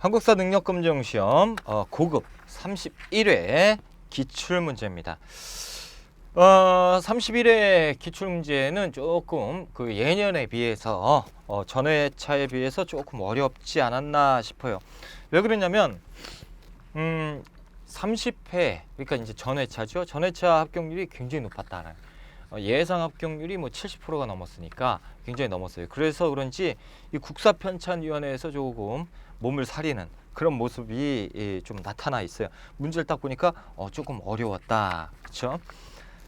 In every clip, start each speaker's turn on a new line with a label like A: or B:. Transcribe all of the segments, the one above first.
A: 한국사 능력검정시험 고급 31회 기출문제입니다. 31회 기출문제는 조금 그 예년에 비해서 전회차에 비해서 조금 어렵지 않았나 싶어요. 왜 그러냐면 30회 그러니까 이제 전회차죠. 전회차 합격률이 굉장히 높았다. 예상 합격률이 뭐 70%가 넘었으니까 굉장히 넘었어요. 그래서 그런지 이 국사편찬위원회에서 조금 몸을 사리는 그런 모습이 좀 나타나 있어요. 문제를 딱 보니까 조금 어려웠다. 그렇죠?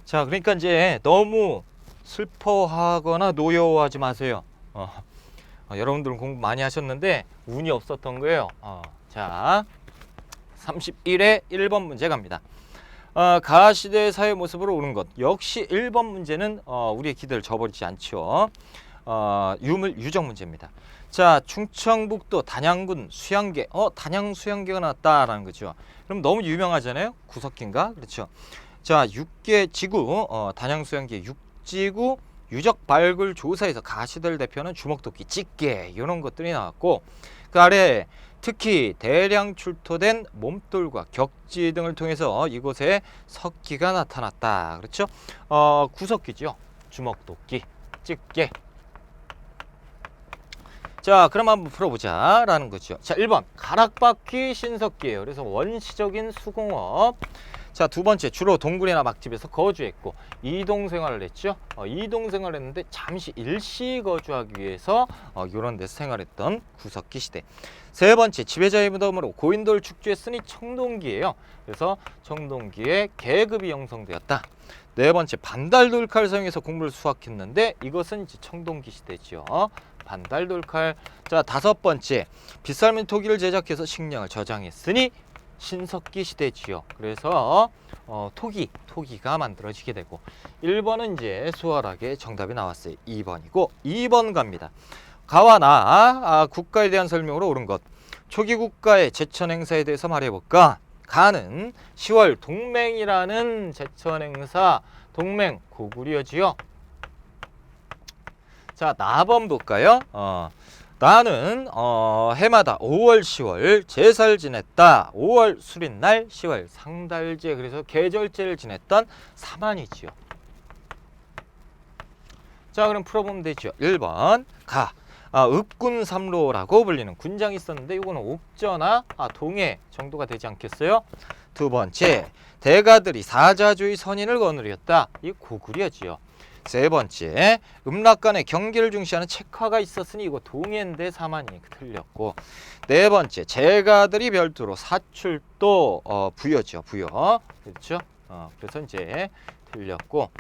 A: 자, 그러니까 이제 너무 슬퍼하거나 노여워하지 마세요. 여러분들은 공부 많이 하셨는데 운이 없었던 거예요. 자, 31회 1번 문제 갑니다. 가시대의 사회 모습으로 오는 것. 역시 1번 문제는 우리의 기대를 저버리지 않죠. 유물 유적 문제입니다. 자, 충청북도 단양군 수양계. 단양 수양계가 나왔다라는 거죠. 그럼 너무 유명하잖아요. 구석기인가? 그렇죠. 자, 6개 지구 단양 수양계 6지구 유적 발굴 조사에서 가시대를 대표하는 주먹도끼, 찌개 이런 것들이 나왔고, 그 아래 특히 대량 출토된 몸돌과 격지 등을 통해서 이곳에 석기가 나타났다. 그렇죠? 구석기죠. 주먹도끼, 집게. 자, 그럼 한번 풀어보자 라는 거죠. 자, 1번 가락바퀴 신석기예요. 그래서 원시적인 수공업. 자, 두 번째 주로 동굴이나 막집에서 거주했고 이동 생활을 했죠. 이동 생활을 했는데 잠시 일시 거주하기 위해서 이런 데서 생활했던 구석기 시대. 세 번째 지배자의 무덤으로 고인돌 축주했으니 청동기예요. 그래서 청동기에 계급이 형성되었다. 네 번째 반달돌칼 사용해서 곡물을 수확했는데 이것은 이제 청동기 시대죠. 반달돌칼. 자, 다섯 번째 빗살민 토기를 제작해서 식량을 저장했으니 신석기 시대지요. 그래서 토기가 만들어지게 되고 1번은 이제 수월하게 정답이 나왔어요. 2번이고 2번 갑니다. 가와 나 국가에 대한 설명으로 옳은 것. 초기 국가의 제천 행사에 대해서 말해볼까? 가는 10월 동맹이라는 제천 행사, 동맹 고구려지요. 자, 나번 볼까요? 나는 해마다 5월 10월 제사를 지냈다. 5월 수린날 10월 상달제. 그래서 계절제를 지냈던 사만이지요. 자, 그럼 풀어보면 되죠. 1번 가. 읍군삼로라고 불리는 군장이 있었는데 이거는 옥저나 동해 정도가 되지 않겠어요? 두 번째 대가들이 사자주의 선인을 거느렸다. 이 고구려지요. 세 번째 음락간의 경기를 중시하는 책화가 있었으니 이거 동해인데 사만이 틀렸고, 네 번째 제가들이 별도로 사출도 부여죠. 부여. 그렇죠? 그래서 이제 틀렸고,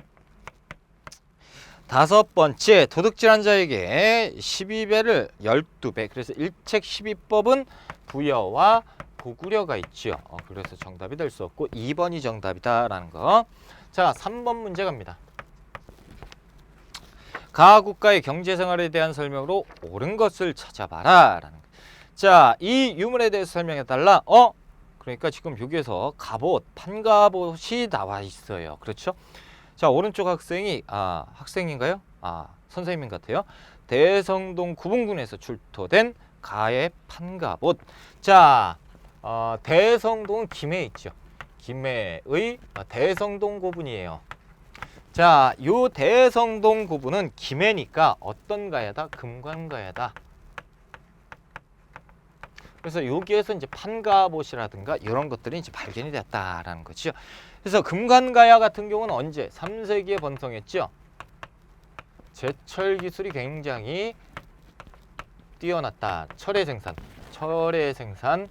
A: 다섯 번째 도둑질한 자에게 12배를 12배. 그래서 일책 12법은 부여와 고구려가 있죠. 그래서 정답이 될 수 없고 2번이 정답이다라는 거. 자, 3번 문제 갑니다. 가 국가의 경제생활에 대한 설명으로 옳은 것을 찾아봐라 라는 거. 자, 이 유물에 대해서 설명해달라. 그러니까 지금 여기에서 갑옷, 판갑옷이 나와 있어요. 그렇죠? 자, 오른쪽 학생이 학생인가요? 선생님 같아요. 대성동 구분군에서 출토된 가의 판갑옷. 자, 대성동은 김해에 있죠. 김해의 대성동 고분이에요. 자, 요 대성동 고분은 김해니까 어떤 가야다? 금관가야다. 그래서 여기에서 이제 판갑옷이라든가 이런 것들이 이제 발견이 됐다라는 거죠. 그래서 금관가야 같은 경우는 언제? 3세기에 번성했죠. 제철 기술이 굉장히 뛰어났다. 철의 생산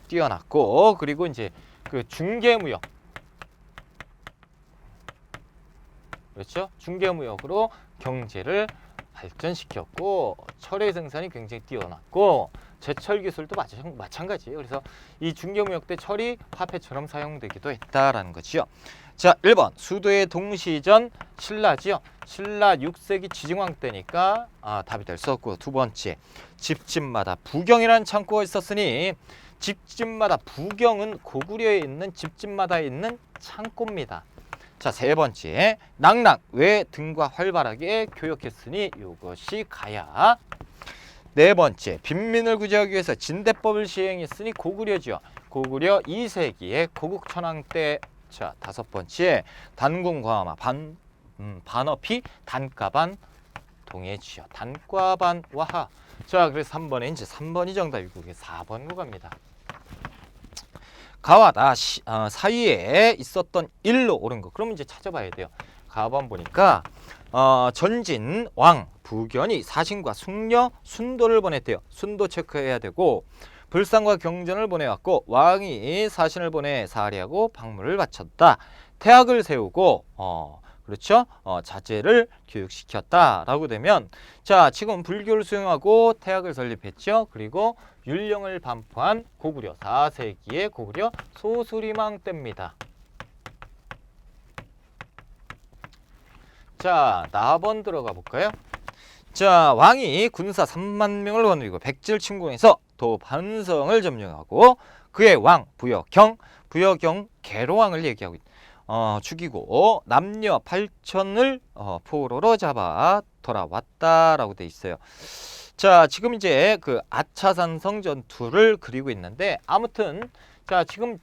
A: 뛰어났고, 그리고 이제 그 중개무역, 그렇죠? 중개무역으로 경제를 발전시켰고, 철의 생산이 굉장히 뛰어났고, 제철 기술도 마찬가지예요. 그래서 이 중개무역 때 철이 화폐처럼 사용되기도 했다라는 거죠. 자, 1번 수도의 동시전 신라지요. 신라 6세기 지증왕 때니까 답이 될 수 없고, 두 번째 집집마다 부경이라는 창고가 있었으니 집집마다 부경은 고구려에 있는 집집마다 있는 창고입니다. 자, 세 번째 낙낙 왜 등과 활발하게 교역했으니 이것이 가야. 네 번째, 빈민을 구제하기 위해서 진대법을 시행했으니 고구려죠. 고구려 2세기에 고국천왕 때. 자, 다섯 번째, 단군과마 반어피 단가반 동해지요. 단과반 와하. 자, 그래서 3번에 이제 3번이 정답이고 4번으로 갑니다. 가와 나 사이에 있었던 일로 옳은 거. 그러면 이제 찾아봐야 돼요. 가번 보니까 전진 왕 부견이 사신과 숙녀 순도를 보냈대요. 순도 체크해야 되고 불상과 경전을 보내왔고 왕이 사신을 보내 사리하고 방문을 바쳤다. 태학을 세우고 그렇죠? 자제를 교육시켰다라고 되면 자, 지금 불교를 수용하고 태학을 설립했죠. 그리고 율령을 반포한 고구려 4세기의 고구려 소수리망 때입니다. 자, 나번 들어가 볼까요? 자, 왕이 군사 3만 명을 거느리고 백지를 침공해서 도반성을 점령하고 그의 왕 부여경 계로왕을 얘기하고 죽이고 남녀 8천을 포로로 잡아 돌아왔다라고 돼 있어요. 자, 지금 이제 그 아차산성 전투를 그리고 있는데 아무튼 자, 지금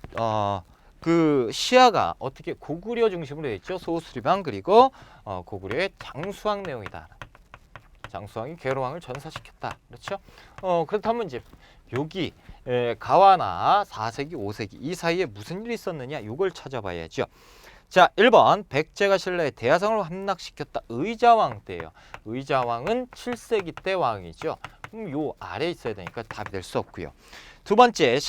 A: 그 시야가 어떻게 고구려 중심으로 돼 있죠. 소수리방 그리고 고구려의 장수왕 내용이다. 장수왕이 계로왕을 전사시켰다. 그렇죠? 그렇다면 이제 여기 가와나 4세기, 5세기 이 사이에 무슨 일이 있었느냐 이걸 찾아봐야죠. 자, 1번 백제가 신라의 대하성을 함락시켰다. 의자왕 때예요. 의자왕은 7세기 때 왕이죠. 그럼 요 아래에 있어야 되니까 답이 될 수 없고요. 두 번째,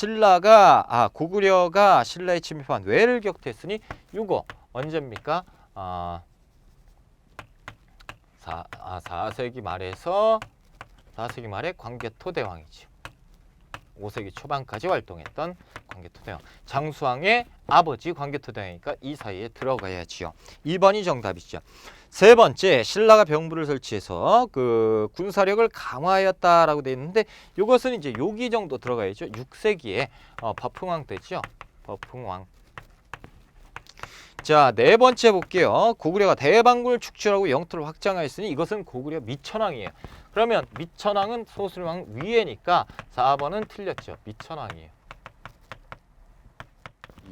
A: 고구려가 신라에 침입한 외를 격퇴했으니 요거 언제입니까? 4세기 말에서 4세기 말에 광개토대왕이죠. 5세기 초반까지 활동했던 광개토대왕. 장수왕의 아버지 광개토대왕이니까 이 사이에 들어가야지요. 2번이 정답이죠. 세 번째, 신라가 병부를 설치해서 그 군사력을 강화하였다라고 되어 있는데 이것은 이제 여기 정도 들어가야죠. 6세기에 버풍왕 때죠. 버풍왕. 자, 네 번째 볼게요. 고구려가 대방군을 축출하고 영토를 확장하였으니 이것은 고구려 미천왕이에요. 그러면 미천왕은 소수리왕 위에니까 4번은 틀렸죠. 미천왕이에요.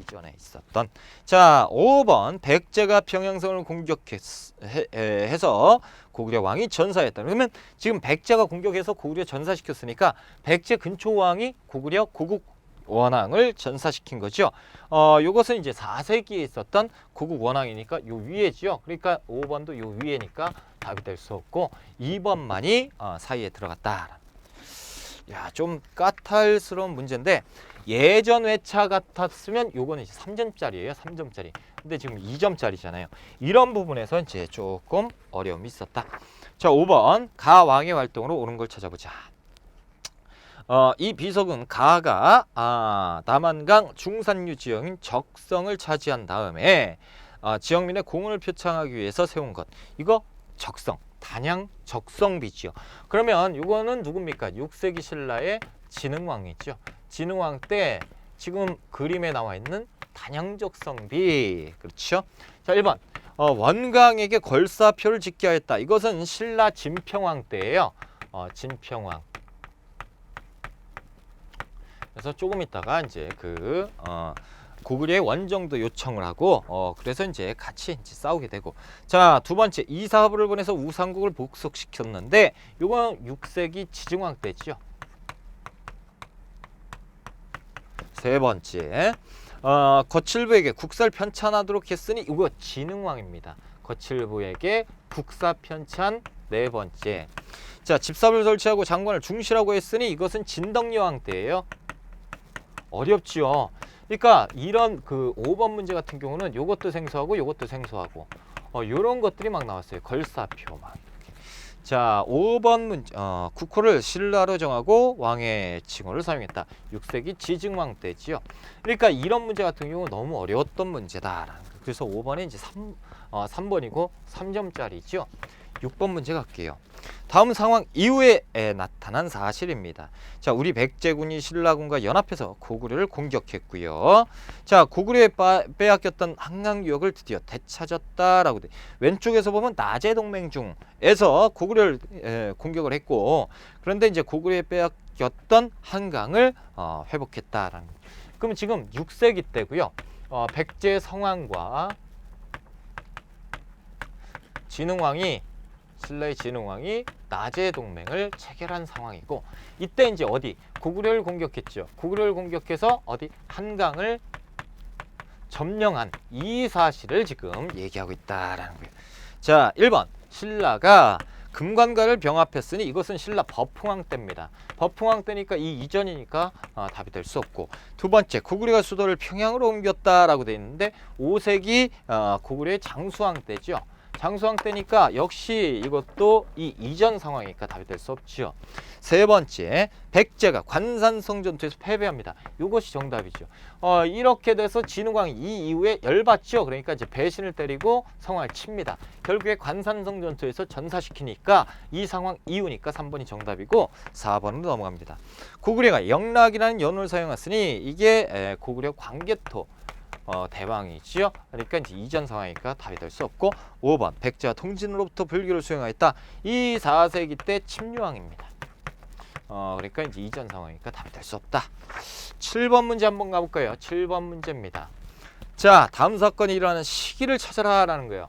A: 이전에 있었던. 자, 5번 백제가 평양성을 공격해서 고구려 왕이 전사했다. 그러면 지금 백제가 공격해서 고구려 전사시켰으니까 백제 근초 왕이 고구려 고국 원왕을 전사시킨 거죠. 요것은 이제 4세기에 있었던 고국 원왕이니까 요 위에죠. 그러니까 5번도 요 위에니까 답이 될 수 없고 2번만이 사이에 들어갔다. 야, 좀 까탈스러운 문제인데 예전 회차 같았으면 요거는 이제 3점짜리예요. 3점짜리. 근데 지금 2점짜리잖아요. 이런 부분에서 이제 조금 어려움이 있었다. 자, 5번 가왕의 활동으로 옳은 걸 찾아보자. 이 비석은 가가 남한강 중산류 지역인 적성을 차지한 다음에 지역민의 공헌을 표창하기 위해서 세운 것. 이거 적성, 단양 적성비지요. 그러면 이거는 누굽니까? 6세기 신라의 진흥왕이죠. 진흥왕 때 지금 그림에 나와 있는 단양적성비. 그렇죠? 자, 1번 원강에게 걸사표를 짓게 하였다. 이것은 신라 진평왕 때예요. 진평왕. 그래서 조금 있다가 이제 그 고구려의 원정도 요청을 하고 그래서 이제 같이 이제 싸우게 되고. 자, 두 번째, 이사부를 보내서 우상국을 복속시켰는데 이건 6세기 지증왕 때죠. 세 번째, 거칠부에게 국사를 편찬하도록 했으니 이거 진흥왕입니다. 거칠부에게 국사 편찬. 네 번째, 자, 집사를 설치하고 장관을 중시라고 했으니 이것은 진덕여왕 때예요. 어렵지요. 그러니까 이런 그 5번 문제 같은 경우는 요것도 생소하고 요것도 생소하고 요런 것들이 막 나왔어요. 걸사표만. 자, 5번 문제, 국호를 신라로 정하고 왕의 칭호를 사용했다. 6세기 지증왕 때지요. 그러니까 이런 문제 같은 경우 너무 어려웠던 문제다. 그래서 5번에 이제 3번이고 3점짜리죠. 6번 문제 갈게요. 다음 상황 이후에 나타난 사실입니다. 자, 우리 백제군이 신라군과 연합해서 고구려를 공격했고요. 자, 고구려에 빼앗겼던 한강유역을 드디어 되찾았다라고 돼. 왼쪽에서 보면 나제 동맹 중에서 고구려를 공격을 했고, 그런데 이제 고구려에 빼앗겼던 한강을 회복했다라는. 그럼 지금 6세기 때고요. 백제 성왕과 신라의 진흥왕이 나제 동맹을 체결한 상황이고, 이때 이제 어디 고구려를 공격했죠. 고구려를 공격해서 어디 한강을 점령한 이 사실을 지금 얘기하고 있다라는 거예요. 자, 1번 신라가 금관과를 병합했으니 이것은 신라 법흥왕 때입니다. 법흥왕 때니까 이 이전이니까 답이 될 수 없고, 두 번째 고구려가 수도를 평양으로 옮겼다라고 돼 있는데 5세기 고구려의 장수왕 때죠. 장수왕 때니까 역시 이것도 이 이전 상황이니까 답이 될 수 없죠. 세 번째, 백제가 관산성 전투에서 패배합니다. 이것이 정답이죠. 이렇게 돼서 진흥왕이 이 이후에 열받죠. 그러니까 이제 배신을 때리고 성왕을 칩니다. 결국에 관산성 전투에서 전사시키니까 이 상황 이후니까 3번이 정답이고 4번으로 넘어갑니다. 고구려가 영락이라는 연호를 사용했으니 이게 고구려 광개토 대왕이지요. 그러니까 이제 이전 상황이니까 답이 될 수 없고, 5번 백제가 통진으로부터 불교를 수용하였다. 이 4세기 때 침류왕입니다. 그러니까 이제 이전 상황이니까 답이 될 수 없다. 7번 문제 한번 가볼까요? 7번 문제입니다. 자, 다음 사건이 일어나는 시기를 찾아라라는 거예요.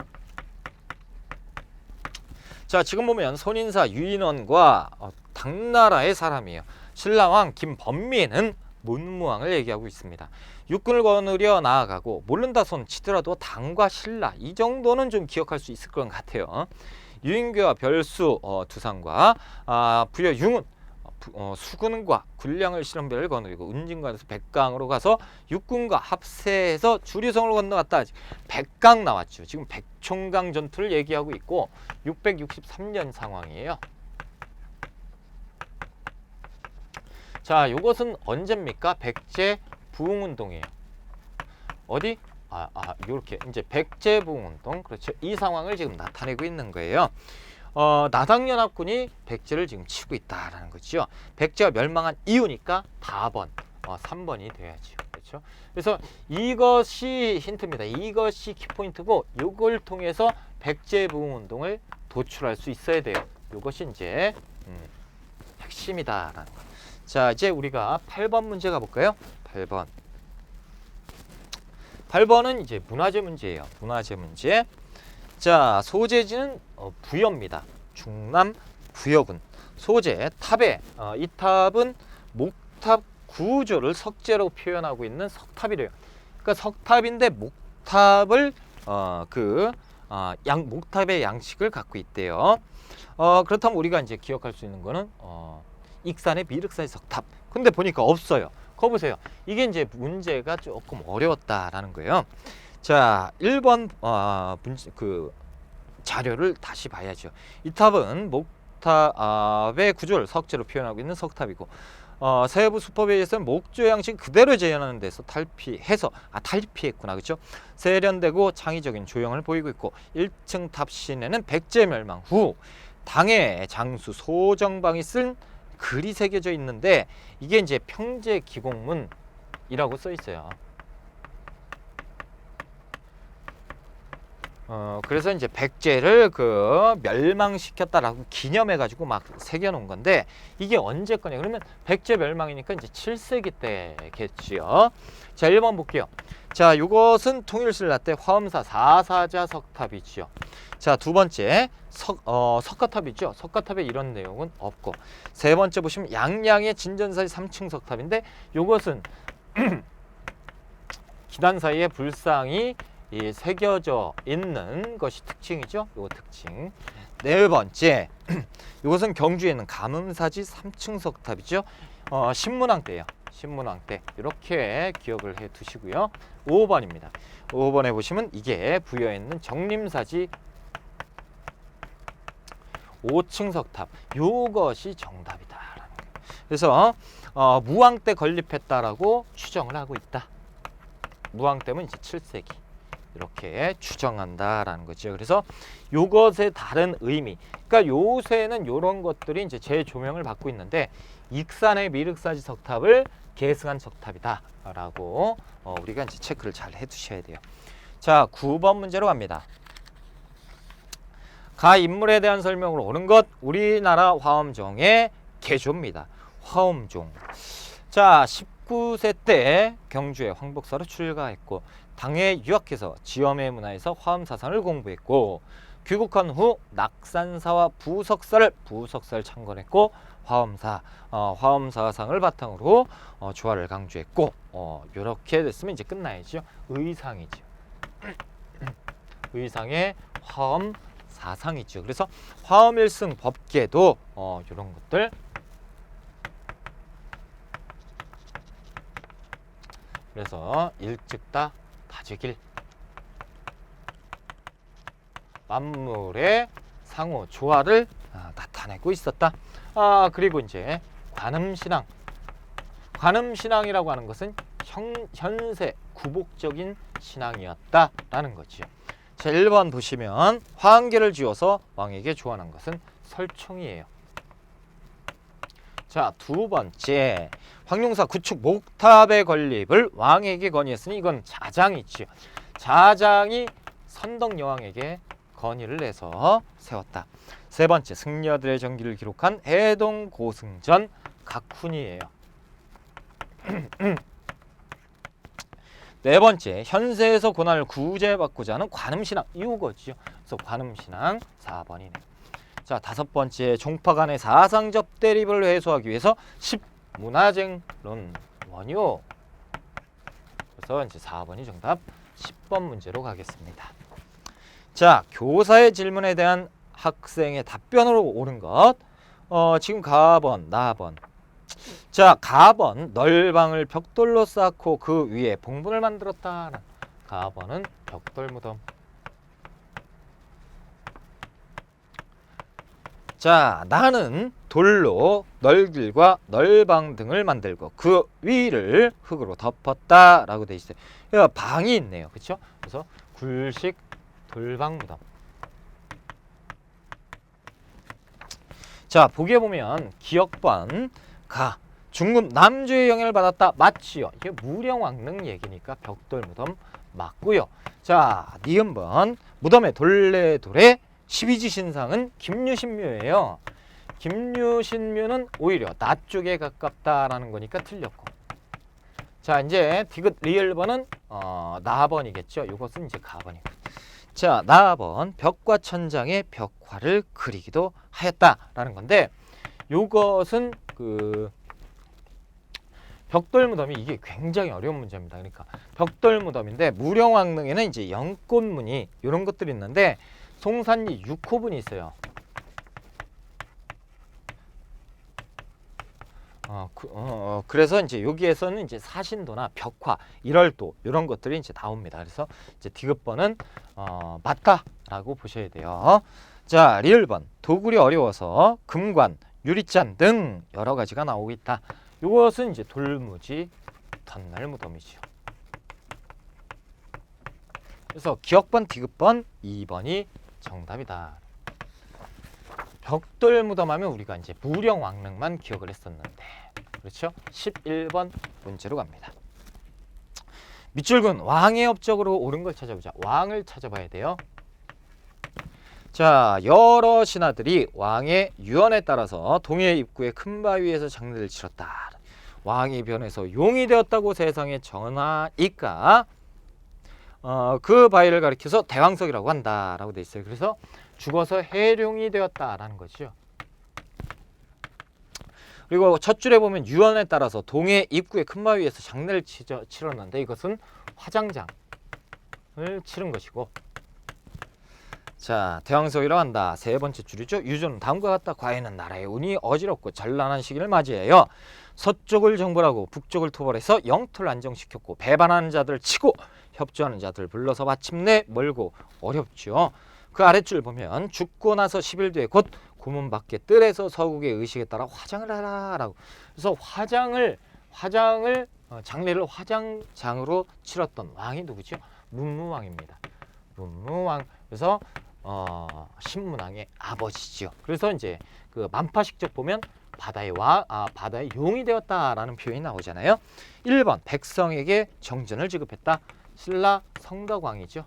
A: 자, 지금 보면 손인사 유인원과 당나라의 사람이에요. 신라왕 김범미는 문무왕을 얘기하고 있습니다. 육군을 거느려 나아가고 모른다 손 치더라도 당과 신라 이 정도는 좀 기억할 수 있을 것 같아요. 유인교와 별수 두상과 부여 융은 수군과 군량을 실험별을 거느리고 운진관에서 백강으로 가서 육군과 합세해서 주리성으로 건너갔다. 백강 나왔죠. 지금 백총강 전투를 얘기하고 있고 663년 상황이에요. 자, 이것은 언제입니까? 백제 부흥운동이에요. 어디? 요렇게 이제 백제 부흥운동, 그렇죠. 이 상황을 지금 나타내고 있는 거예요. 나당연합군이 백제를 지금 치고 있다라는 거죠. 백제가 멸망한 이유니까 답은 3번이 돼야죠. 그렇죠. 그래서 이것이 힌트입니다. 이것이 키포인트고, 이걸 통해서 백제 부흥운동을 도출할 수 있어야 돼요. 이것이 이제 핵심이다라는 거. 자, 이제 우리가 8번 문제 가볼까요? 8번은 이제 문화재 문제예요. 문화재 문제. 자, 소재지는 부여입니다. 충남 부여군. 소재 탑에 이 탑은 목탑 구조를 석재로 표현하고 있는 석탑이래요. 그러니까 석탑인데 목탑을 목탑의 양식을 갖고 있대요. 그렇다면 우리가 이제 기억할 수 있는 거는 익산의 미륵사의 석탑. 근데 보니까 없어요. 거 보세요. 이게 이제 문제가 조금 어려웠다라는 거예요. 자, 1번 자료를 다시 봐야죠. 이 탑은 목탑의 구조를 석재로 표현하고 있는 석탑이고, 세부 수법에 의해서는 목조 양식 그대로 재현하는 데서 탈피했구나, 그렇죠? 세련되고 창의적인 조형을 보이고 있고, 1층 탑 시내는 백제 멸망 후 당의 장수 소정방이 쓴 글이 새겨져 있는데, 이게 이제 평제 기공문이라고 써 있어요. 그래서 이제 백제를 멸망시켰다라고 기념해 가지고 막 새겨 놓은 건데, 이게 언제 거냐? 그러면 백제 멸망이니까 이제 7세기 때겠지요. 자, 1번 볼게요. 자, 이것은 통일신라 때 화엄사 사사자 석탑이지요. 자, 두 번째 석가탑이죠. 석가탑에 이런 내용은 없고, 세 번째 보시면 양양의 진전사의 3층 석탑인데, 이것은 기단 사이에 불상이 새겨져 있는 것이 특징이죠. 요 특징. 네 번째, 이것은 경주에 있는 감음사지 3층 석탑이죠. 신문왕 때예요. 신문왕 때. 이렇게 기억을 해 두시고요. 5번입니다. 5번에 보시면 이게 부여에 있는 정림사지 5층 석탑. 요것이 정답이다. 그래서 무왕 때 건립했다라고 추정을 하고 있다. 무왕 때면 이제 7세기. 이렇게 추정한다라는 거죠. 그래서 요것의 다른 의미. 그러니까 요새는 요런 것들이 이제 재조명을 받고 있는데 익산의 미륵사지 석탑을 계승한 석탑이다라고 우리가 이제 체크를 잘 해두셔야 돼요. 자, 9번 문제로 갑니다. 가 인물에 대한 설명으로 옳은 것 우리나라 화엄종의 개조입니다. 화엄종. 자, 19세 때 경주에 황복사로 출가했고 당에 유학해서 지엄의 문화에서 화엄 사상을 공부했고 귀국한 후 낙산사와 부석사를 창건했고 화엄사, 화엄 사상을 바탕으로 조화를 강조했고 이렇게 됐으면 이제 끝나야죠. 의상이죠. 의상의 화엄 사상이죠. 그래서 화엄 일승 법계도 이런 것들 그래서 일즉다 다즉일 만물의 상호 조화를 나타내고 있었다. 그리고 이제 관음신앙. 관음신앙이라고 하는 것은 현세 구복적인 신앙이었다라는 거죠. 자, 1번 보시면 화환계를 지어서 왕에게 조언한 것은 설총이에요. 자, 두 번째 황룡사 구축 목탑의 건립을 왕에게 건의했으니 이건 자장이지요. 자장이 선덕여왕에게 건의를 해서 세웠다. 세 번째 승려들의 전기를 기록한 해동 고승전 각훈이에요. 네 번째 현세에서 고난을 구제받고자 하는 관음신앙 이거지요. 그래서 관음신앙 4번이네요. 자, 다섯 번째 종파 간의 사상적 대립을 해소하기 위해서 10문화쟁론 원요. 그래서 이제 4번이 정답. 10번 문제로 가겠습니다. 자, 교사의 질문에 대한 학생의 답변으로 옳은 것. 지금 가번, 나번. 자, 가번 널방을 벽돌로 쌓고 그 위에 봉분을 만들었다. 가번은 벽돌 무덤. 자, 나는 돌로 널길과 널방 등을 만들고 그 위를 흙으로 덮었다라고 돼 있어요. 그러니까 방이 있네요. 그렇죠? 그래서 굴식 돌방 무덤. 자, 보기에 보면 기역번 가 중금 남주의 영향을 받았다. 맞지요. 이게 무령왕릉 얘기니까 벽돌 무덤 맞고요. 자, 니은번 무덤의 돌레돌의 12지 신상은 김유신묘예요. 김유신묘는 오히려 낮쪽에 가깝다라는 거니까 틀렸고. 자, 이제 디귿 리을번은 나번이겠죠. 이것은 이제 가번이고. 자, 나번 벽과 천장에 벽화를 그리기도 하였다라는 건데 요것은 그 벽돌 무덤이 이게 굉장히 어려운 문제입니다. 그러니까 벽돌 무덤인데 무령왕릉에는 이제 연꽃무늬 이런 것들이 있는데 송산리 6호분이 있어요. 그래서 이제 여기에서는 이제 사신도나 벽화, 일월도 이런 것들이 이제 나옵니다. 그래서 이제 디귿번은 맞다라고 보셔야 돼요. 자, 리을번 도굴이 어려워서 금관, 유리잔 등 여러 가지가 나오고 있다. 이것은 이제 돌무지 덧날 무덤이죠. 그래서 기역번, 디귿번, 2번이 정답이다. 벽돌 무덤 하면 우리가 이제 무령왕릉만 기억을 했었는데 그렇죠? 11번 문제로 갑니다. 밑줄근 왕의 업적으로 옳은 걸 찾아보자. 왕을 찾아봐야 돼요. 자, 여러 신하들이 왕의 유언에 따라서 동해 입구의 큰 바위에서 장례를 치렀다. 왕이 변해서 용이 되었다고 세상에 전하니까 그 바위를 가리켜서 대왕석이라고 한다라고 돼 있어요. 그래서 죽어서 해룡이 되었다라는 거죠. 그리고 첫 줄에 보면 유언에 따라서 동해 입구의 큰 바위에서 장례를 치렀는데 이것은 화장장을 치른 것이고. 자, 대왕석이라고 한다. 세 번째 줄이죠. 유조는 다음과 같다. 과인은 나라의 운이 어지럽고 전란한 시기를 맞이해요. 서쪽을 정벌하고 북쪽을 토벌해서 영토를 안정시켰고 배반하는 자들을 치고 협조하는 자들을 불러서 마침내 멀고 어렵죠. 그 아랫줄 보면 죽고 나서 10일 뒤에 곧 고문 밖에 뜰에서 서국의 의식에 따라 화장을 하라라고. 그래서 화장을 장례를 화장장으로 치렀던 왕이 누구죠? 문무왕입니다. 문무왕. 그래서 신문왕의 아버지죠. 그래서 이제 그 만파식적 보면 바다의 바다의 용이 되었다라는 표현이 나오잖아요. 1번 백성에게 정전을 지급했다. 신라 성덕왕이죠.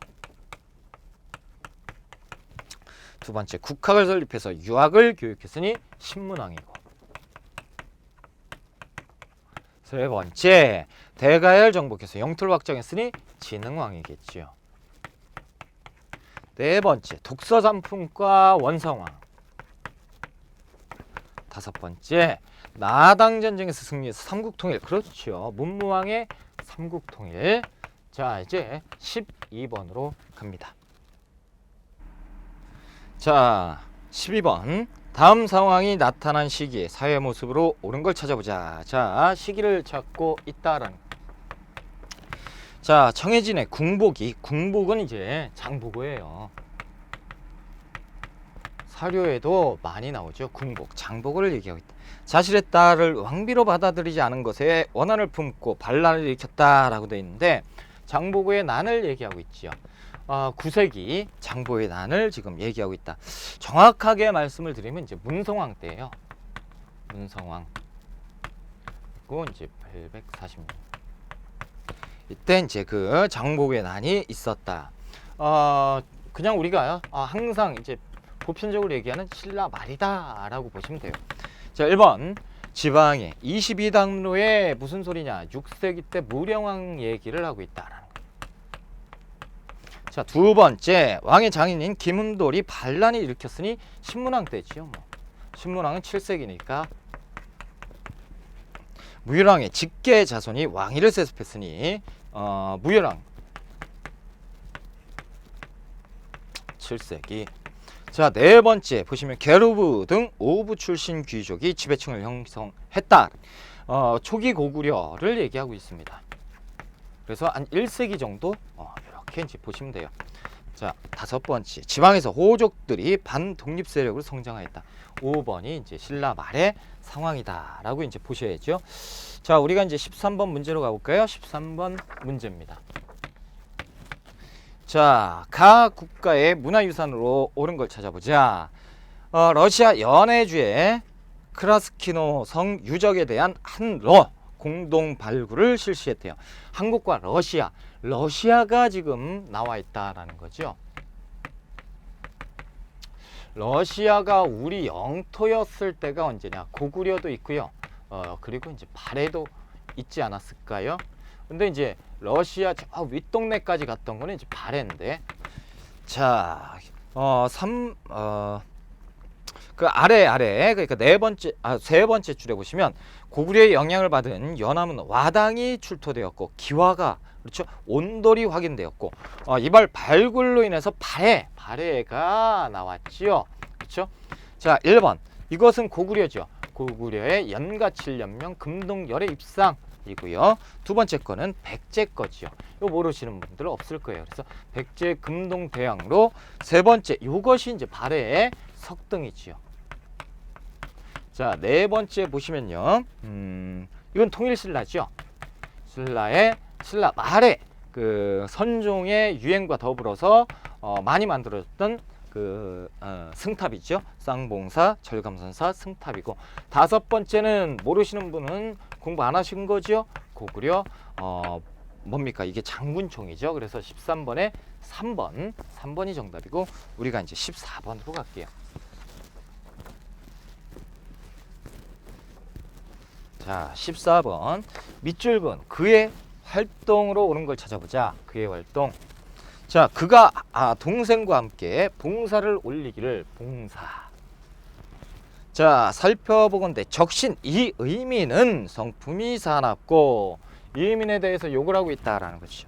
A: 두 번째 국학을 설립해서 유학을 교육했으니 신문왕이고. 세 번째 대가를 정복해서 영토를 확장했으니 진흥왕이겠지요. 네 번째 독서장풍과 원성왕. 다섯 번째 나당전쟁에서 승리해서 삼국통일. 그렇죠. 문무왕의 삼국통일. 자, 이제 12번으로 갑니다. 자, 12번. 다음 상황이 나타난 시기의 사회 모습으로 옳은 걸 찾아보자. 자, 시기를 찾고 있다라는. 자, 청해진의 궁복은 이제 장보고예요. 사료에도 많이 나오죠. 궁복, 장보고를 얘기하고 있다. 자신의 딸을 왕비로 받아들이지 않은 것에 원한을 품고 반란을 일으켰다라고 되어 있는데 장보고의 난을 얘기하고 있지요. 9세기 장보의 난을 지금 얘기하고 있다. 정확하게 말씀을 드리면 이제 문성왕 때예요. 문성왕. 그리고 이제 840년. 이때 이제 그 장보고의 난이 있었다. 그냥 우리가 항상 이제 보편적으로 얘기하는 신라 말이다라고 보시면 돼요. 자, 1번 지방의 22당로에 무슨 소리냐? 6세기 때 무령왕 얘기를 하고 있다라는 거. 자, 두 번째 왕의 장인인 김은돌이 반란을 일으켰으니 신문왕 때지요. 뭐. 신문왕은 7세기니까 무열왕의 직계 자손이 왕위를 세습했으니 무열왕 7세기. 자, 네 번째 보시면 게르브 등 오부 출신 귀족이 지배층을 형성했다. 초기 고구려를 얘기하고 있습니다. 그래서 한 1세기 정도 이렇게 이제 보시면 돼요. 자, 다섯 번째 지방에서 호족들이 반독립 세력으로 성장하였다. 5번이 이제 신라 말의 상황이다라고 이제 보셔야죠. 자, 우리가 이제 13번 문제로 가볼까요? 13번 문제입니다. 자, 각 국가의 문화유산으로 옳은 걸 찾아보자. 러시아 연해주의 크라스키노 성 유적에 대한 한러 공동 발굴을 실시했대요. 한국과 러시아가 지금 나와 있다라는 거죠. 러시아가 우리 영토였을 때가 언제냐? 고구려도 있고요. 그리고 이제 발해도 있지 않았을까요? 근데 이제 러시아 저 윗동네까지 갔던 거는 이제 발해인데, 자, 그 아래 그러니까 세 번째 줄에 보시면 고구려의 영향을 받은 연암은 와당이 출토되었고 기와가 그렇죠 온돌이 확인되었고 이발 발굴로 인해서 발해가 나왔지요. 그렇죠? 자, 1번 이것은 고구려죠. 고구려의 연가 7년명 금동열의 입상이고요. 두 번째 거는 백제 거지요. 이거 모르시는 분들 없을 거예요. 그래서 백제 금동대왕로. 세 번째 이것이 이제 발해의 석등이지요. 자, 네 번째 보시면요. 이건 통일신라죠. 신라 말의 그 선종의 유행과 더불어서 많이 만들어졌던 그 승탑이죠. 쌍봉사, 절감선사, 승탑이고. 다섯 번째는 모르시는 분은 공부 안 하신 거죠. 고구려 뭡니까? 이게 장군총이죠. 그래서 13번에 3번이 정답이고 우리가 이제 14번으로 갈게요. 자, 14번 밑줄은 그의 활동으로 옳은 걸 찾아보자. 그의 활동. 자, 그가 동생과 함께 봉사를 올리기를. 봉사. 자, 살펴보건대 적신 이 의미는 성품이 사납고, 이 의민에 대해서 욕을 하고 있다라는 것이죠.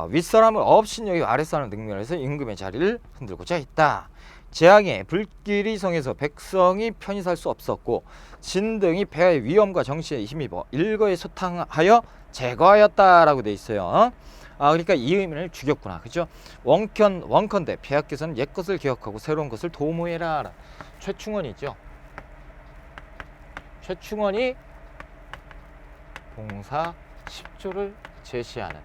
A: 윗사람을 업신여기 아랫사람을 능멸해서 임금의 자리를 흔들고자 했다. 재앙에 불길이 성에서 백성이 편히 살 수 없었고 진등이 폐하의 위험과 정치에 힘입어 일거에 소탕하여 제거하였다라고 돼 있어요. 그러니까 이 의민을 죽였구나. 그죠? 원컨대 폐하께서는 옛 것을 기억하고 새로운 것을 도모해라. 최충원이죠. 최충원이 봉사 10조를 제시하는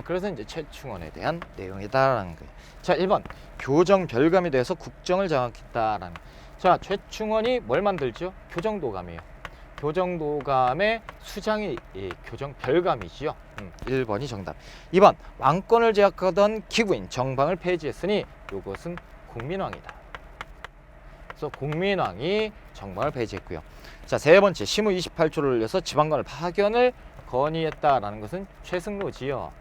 A: 그래서 이제 최충원에 대한 내용이다라는 거예요. 자, 1번 교정 별감에 대해서 국정을 장악했다라는. 자, 최충원이 뭘 만들죠? 교정도감이에요. 교정도감의 수장이 교정 별감이지요. 1번이 정답. 2번 왕권을 제약하던 기구인 정방을 폐지했으니 이것은 공민왕이다. 그래서 공민왕이 정방을 폐지했고요. 자, 세 번째 시무 28조를 올려서 지방관을 파견을 건의했다라는 것은 최승로지요.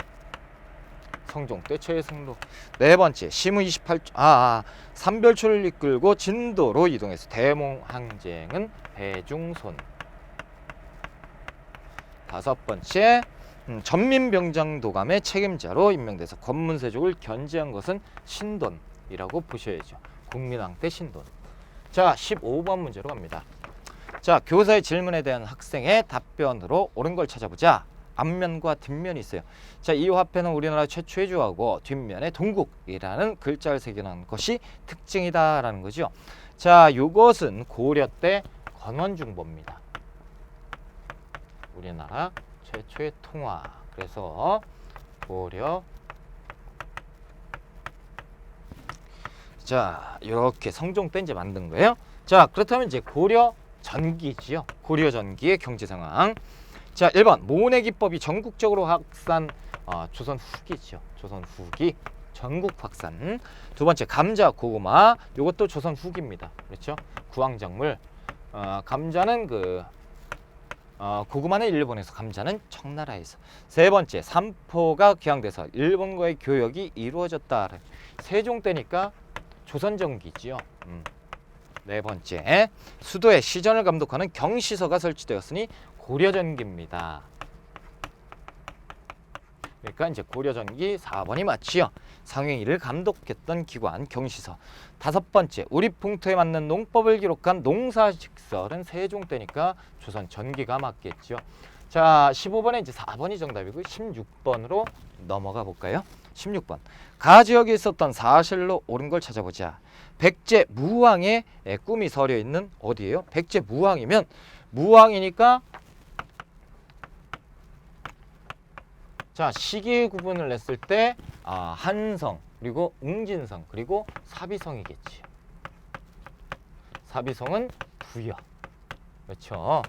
A: 성종 때 최승로. 네 번째 시무 28조 삼별초를 이끌고 진도로 이동해서 대몽항쟁은 배중손. 다섯 번째 전민병장도감의 책임자로 임명돼서 권문세족을 견제한 것은 신돈이라고 보셔야죠. 국민왕 때 신돈. 자, 15번 문제로 갑니다. 자, 교사의 질문에 대한 학생의 답변으로 옳은 걸 찾아보자. 앞면과 뒷면이 있어요. 자, 이 화폐는 우리나라 최초의 주하고 뒷면에 동국이라는 글자를 새겨놓은 것이 특징이다라는 거죠. 자, 이것은 고려 때 건원중보입니다. 우리나라 최초의 통화. 그래서 고려. 자, 이렇게 성종 때 이제 만든 거예요. 자, 그렇다면 이제 고려 전기지요. 고려 전기의 경제 상황. 자, 1번 모내 기법이 전국적으로 확산. 조선 후기죠. 조선 후기 전국 확산. 두 번째 감자, 고구마. 이것도 조선 후기입니다. 그렇죠? 구황작물. 감자는 고구마는 일본에서, 감자는 청나라에서. 세 번째 삼포가 개항돼서 일본과의 교역이 이루어졌다. 세종 때니까 조선전기지요. 네 번째 수도에 시전을 감독하는 경시서가 설치되었으니 고려전기입니다. 그러니까 이제 고려전기 4번이 맞지요. 상행위를 감독했던 기관 경시서. 다섯 번째 우리 풍토에 맞는 농법을 기록한 농사직설은 세종 때니까 조선 전기가 맞겠죠. 자, 15번에 이제 4번이 정답이고 16번으로 넘어가 볼까요? 16번 가 지역에 있었던 사실로 옳은 걸 찾아보자. 백제 무왕의 꿈이 서려 있는 어디예요? 백제 무왕이면 무왕이니까 자, 시기 구분을 냈을 때 한성, 그리고 웅진성, 그리고 사비성이겠지. 사비성은 부여. 그렇죠.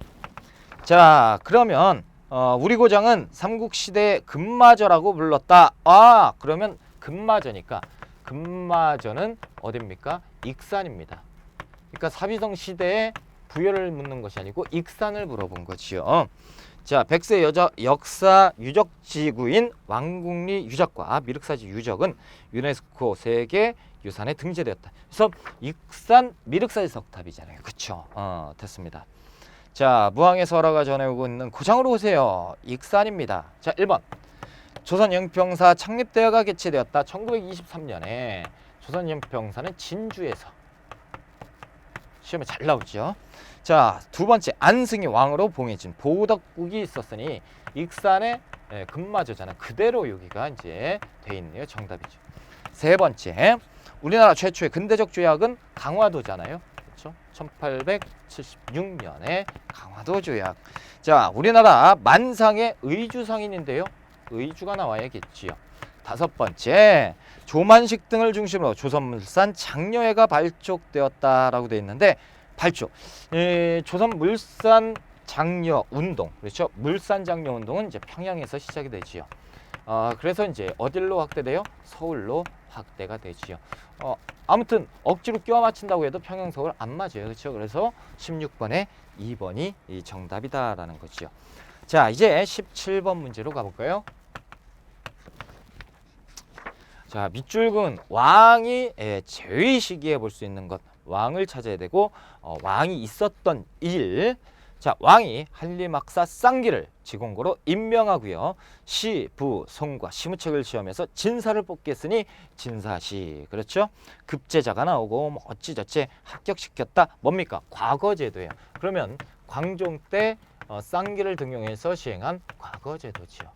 A: 자, 그러면 우리 고장은 삼국시대의 금마저라고 불렀다. 그러면 금마저니까 금마저는 어딥니까? 익산입니다. 그러니까 사비성 시대에 부여를 묻는 것이 아니고 익산을 물어본 거지요. 자, 백세 역사 유적지구인 왕궁리 유적과 미륵사지 유적은 유네스코 세계 유산에 등재되었다. 그래서 익산 미륵사지 석탑이잖아요. 그쵸? 됐습니다. 자, 무왕의 설화가 전해오고 있는 고장으로 오세요. 익산입니다. 자, 1번 조선영평사 창립대회가 개최되었다. 1923년에 조선영평사는 진주에서. 시험에 잘 나오죠. 자, 두 번째 안승이 왕으로 봉해진 보덕국이 있었으니 익산의 금마저잖아. 그대로 여기가 이제 돼 있네요. 정답이죠. 세 번째 우리나라 최초의 근대적 조약은 강화도잖아요. 그렇죠? 1876년에 강화도 조약. 자, 우리나라 만상의 의주상인인데요. 의주가 나와야겠지요. 다섯 번째 조만식 등을 중심으로 조선물산 장려회가 발족되었다라고 되어 있는데 발족. 조선물산 장려 운동. 그렇죠? 물산 장려 운동은 이제 평양에서 시작이 되지요. 그래서 이제 어디로 확대돼요? 서울로 확대가 되지요. 아무튼 억지로 끼워 맞춘다고 해도 평양 서울 안 맞아요. 그렇죠? 그래서 16번에 2번이 이 정답이다라는 거지요. 자, 이제 17번 문제로 가볼까요? 자, 밑줄근 왕이 제위 시기에 볼 수 있는 것. 왕을 찾아야 되고 왕이 있었던 일. 자, 왕이 한림학사 쌍기를 지공고로 임명하고요. 시, 부, 송과 시무책을 시험해서 진사를 뽑겠으니 진사시. 그렇죠? 급제자가 나오고 뭐 어찌저찌 합격시켰다. 뭡니까? 과거제도예요. 그러면 광종 때 쌍기를 등용해서 시행한 과거제도지요.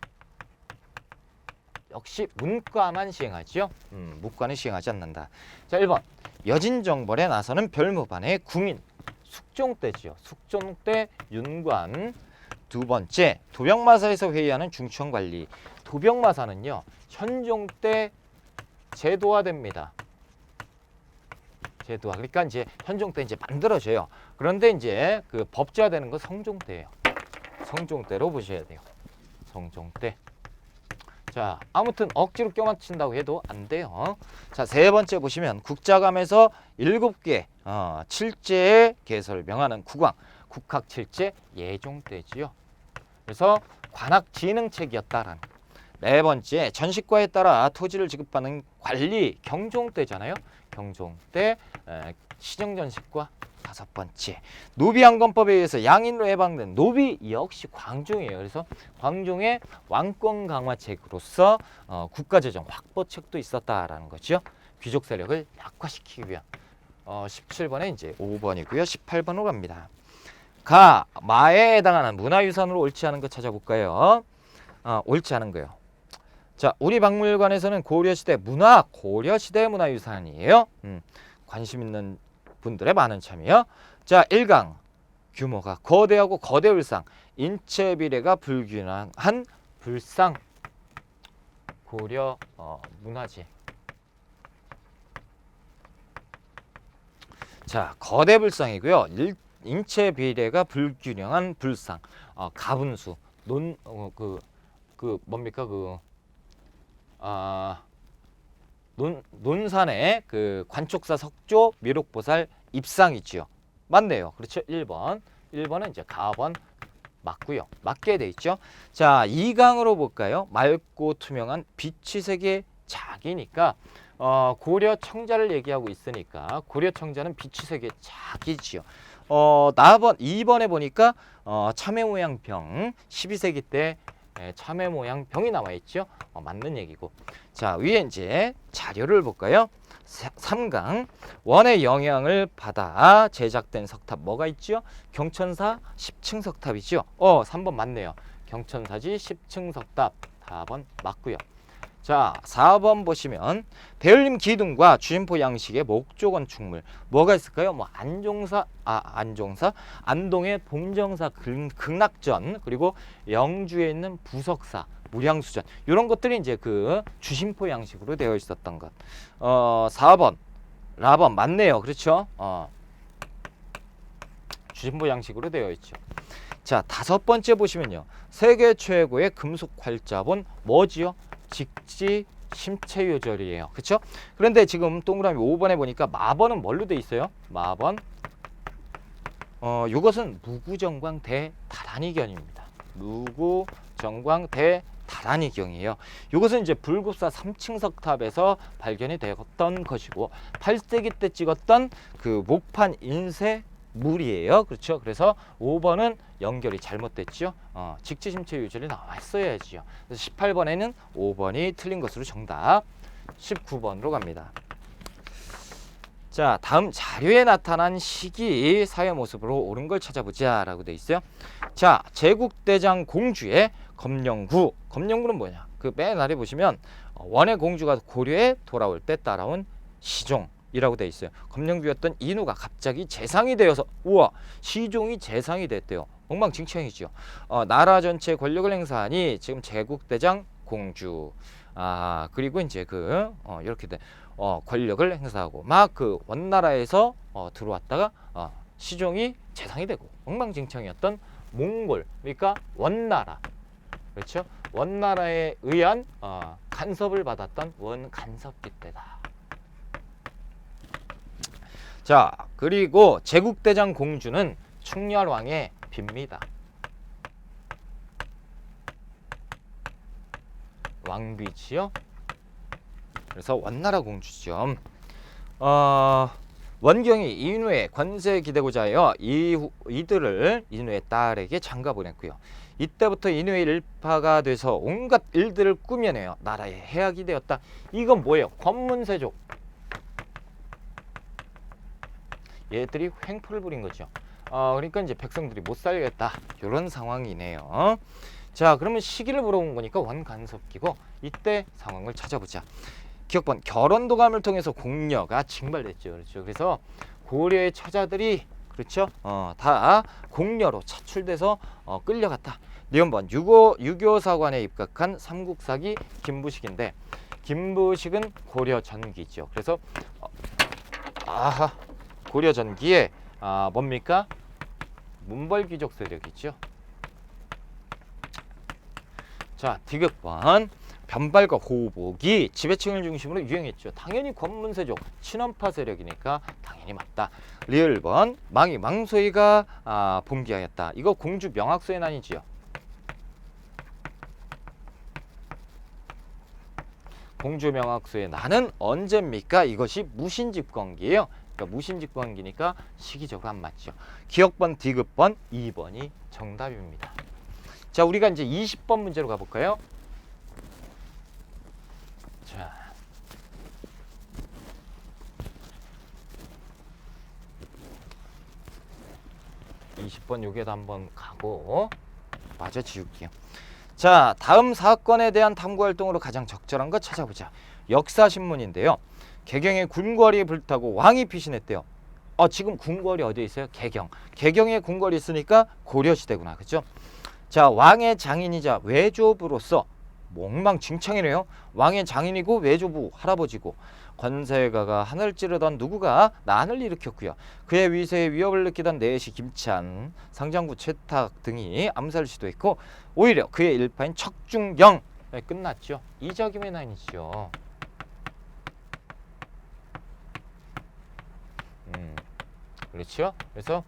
A: 역시 문과만 시행하지요. 무과는 시행하지 않는다. 자, 1번 여진정벌에 나서는 별무반의 궁인. 숙종 때지요. 숙종 때 윤관. 두 번째 도병마사에서 회의하는 중추관리. 도병마사는요 현종 때 제도화됩니다. 제도화. 그러니까 이제 현종 때 이제 만들어져요. 그런데 이제 그 법제화되는 건 성종 때예요. 성종 때로 보셔야 돼요. 성종 때. 자, 아무튼 억지로 껴맞춘다고 해도 안 돼요. 자, 세 번째 보시면 국자감에서 7개 칠제의 개설을 명하는 국왕, 국학칠제 예종 때지요. 그래서 관학진흥책이었다라는. 네 번째, 전시과에 따라 토지를 지급하는 관리 경종 때잖아요. 경종 때 시정전시과. 다섯 번째, 노비양건법에 의해서 양인으로 해방된 노비 역시 광종이에요. 그래서 광종의 왕권 강화책으로서 국가재정 확보책도 있었다라는 거죠. 귀족 세력을 약화시키기 위한 17번에 이제 5번이고요. 18번으로 갑니다. 가, 마에 해당하는 문화유산으로 옳지 않은 거 찾아볼까요? 옳지 않은 거요. 자, 우리 박물관에서는 고려시대 고려시대 문화유산이에요. 관심 있는 분들의 많은 참여. 자, 1강 규모가 거대하고 거대울상, 인체 비례가 불균형한 불상. 고려 문화재. 자, 거대 불상이고요. 인체 비례가 불균형한 불상. 가분수. 뭡니까 논산의 그 관촉사 석조 미륵보살 입상이지요. 맞네요. 그렇죠. 1번. 1번은 이제 가번 맞고요. 맞게 돼 있죠. 자, 2강으로 볼까요? 맑고 투명한 빛이 세계 작이니까 고려 청자를 얘기하고 있으니까 고려 청자는 빛이 세계 작이지요. 2번에 보니까 참외 모양 병 12세기 때 참외 모양 병이 나와 있죠. 맞는 얘기고. 자, 위에 이제 자료를 볼까요? 3강 원의 영향을 받아 제작된 석탑 뭐가 있죠? 경천사 10층 석탑이죠. 3번 맞네요. 경천사지 10층 석탑 4번 맞고요. 자, 4번 보시면 배울림 기둥과 주심포 양식의 목조 건축물 뭐가 있을까요? 뭐 안종사, 안동의 봉정사 극락전, 그리고 영주에 있는 부석사, 무량수전, 이런 것들이 이제 그 주심포 양식으로 되어 있었던 것. 4번 라번 맞네요. 그렇죠? 주심포 양식으로 되어 있죠. 자, 5번째 보시면요, 세계 최고의 금속 활자본 뭐지요? 직지 심체요절이에요. 그렇죠? 그런데 지금 동그라미 5번에 보니까 마번은 뭘로 돼 있어요? 마번. 이것은 무구정광 대다란이경입니다. 무구정광 대다란이경이에요. 이것은 이제 불국사 3층 석탑에서 발견이 되었던 것이고 8세기 때 찍었던 그 목판 인쇄 물이에요. 그렇죠? 그래서 5번은 연결이 잘못됐죠. 직지심체 유절이 나왔어야지요. 그래서 18번에는 5번이 틀린 것으로 정답. 19번으로 갑니다. 자, 다음 자료에 나타난 시기 사회 모습으로 옳은 걸 찾아보자 라고 돼 있어요. 자, 제국대장 공주의 검령구. 검령구는 뭐냐? 그 맨 아래 보시면 원의 공주가 고려에 돌아올 때 따라온 시종 이라고 돼 있어요. 검령주였던 인우가 갑자기 재상이 되어서, 우와, 시종이 재상이 됐대요. 엉망진창이죠. 나라 전체 권력을 행사하니 지금 제국대장 공주. 그리고 이제 이렇게 돼 권력을 행사하고 막 그 원나라에서 들어왔다가 시종이 재상이 되고 엉망진창이었던 몽골, 그러니까 원나라. 그렇죠? 원나라에 의한 간섭을 받았던 원간섭기 때다. 자, 그리고 제국대장 공주는 충렬왕의 빕니다. 왕비지요. 그래서 원나라 공주죠. 원경이 인후의 권세에 기대고자 하여 이들을 인후의 딸에게 장가 보냈고요. 이때부터 인후의 일파가 돼서 온갖 일들을 꾸며내어 나라의 해악이 되었다. 이건 뭐예요? 권문세족. 얘들이 횡포를 부린 거죠. 그러니까 이제 백성들이 못 살겠다, 이런 상황이네요. 자, 그러면 시기를 물어본 거니까 원간섭기고, 이때 상황을 찾아보자. 기억번 결혼도감을 통해서 공녀가 징발됐죠. 그렇죠. 그래서 고려의 처자들이, 그렇죠, 다 공녀로 차출돼서 끌려갔다. 니은번 유교 사관에 입각한 삼국사기 김부식인데 김부식은 고려 전기죠. 그래서 고려 전기에 뭡니까? 문벌귀족 세력이죠. 자, 디귿번 변발과 호복이 지배층을 중심으로 유행했죠. 당연히 권문세족 친원파 세력이니까 당연히 맞다. 리을번 망이 망소이가 붕괴하였다. 이거 공주 명학소의 난이지요. 공주 명학소의 난은 언제입니까? 이것이 무신집권기예요. 그러니까 무신집권기니까 시기적으로 안 맞죠. 기억번 디귿번 2번이 정답입니다. 자, 우리가 이제 20번 문제로 가볼까요? 자, 20번 요게도 한번 가고 맞아 지울게요. 자, 다음 사건에 대한 탐구 활동으로 가장 적절한 거 찾아보자. 역사신문인데요. 개경의 궁궐이 불타고 왕이 피신했대요. 지금 궁궐이 어디에 있어요? 개경. 개경에 궁궐이 있으니까 고려시대구나. 그죠? 자, 왕의 장인이자 외조부로서 몽망진창이네요. 왕의 장인이고 외조부 할아버지고 권세가가 하늘 찌르던 누구가 난을 일으켰고요. 그의 위세에 위협을 느끼던 내시 김찬, 상장구 최탁 등이 암살을 시도했고 오히려 그의 일파인 척중경 끝났죠. 이적임의 난이죠. 그렇죠. 그래서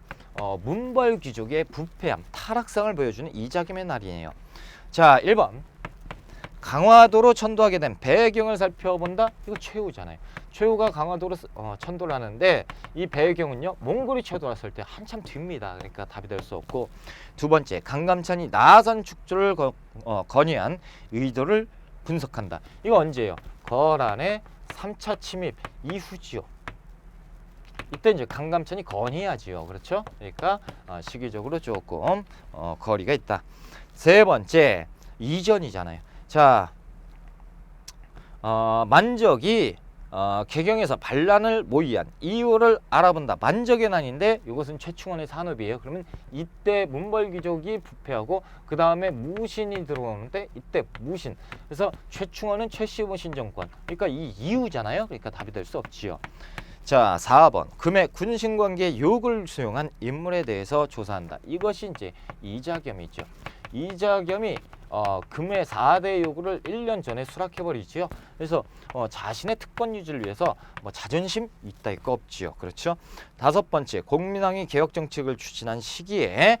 A: 문벌 귀족의 부패함, 타락상을 보여주는 이적임의 날이에요. 자, 1번 강화도로 천도하게 된 배경을 살펴본다. 이거 최후잖아요. 최후가 강화도로 천도를 하는데 이 배경은요 몽골이 쳐들어왔을 때 한참 뒤입니다. 그러니까 답이 될 수 없고, 두 번째 강감찬이 나선 축조를 건의한 의도를 분석한다. 이거 언제예요? 거란의 3차 침입 이후지요. 이때 이제 강감찬이 건의하지요. 그렇죠? 그러니까 시기적으로 조금 거리가 있다. 세 번째 이전이잖아요. 자, 만적이 개경에서 반란을 모의한 이유를 알아본다. 만적의 난인데 이것은 최충원의 산업이에요. 그러면 이때 문벌귀족이 부패하고 그 다음에 무신이 들어오는데 이때 무신. 그래서 최충원은 최씨무신 정권. 그러니까 이 이유잖아요. 그러니까 답이 될 수 없지요. 자, 4번 금의 군신관계에 욕을 수용한 인물에 대해서 조사한다. 이것이 이제 이자겸이죠. 이자겸이 금의 4대 요구를 1년 전에 수락해버리지요. 그래서 자신의 특권 유지를 위해서 자존심 있다 있고 없지요. 그렇죠. 다섯 번째 공민왕이 개혁정책을 추진한 시기에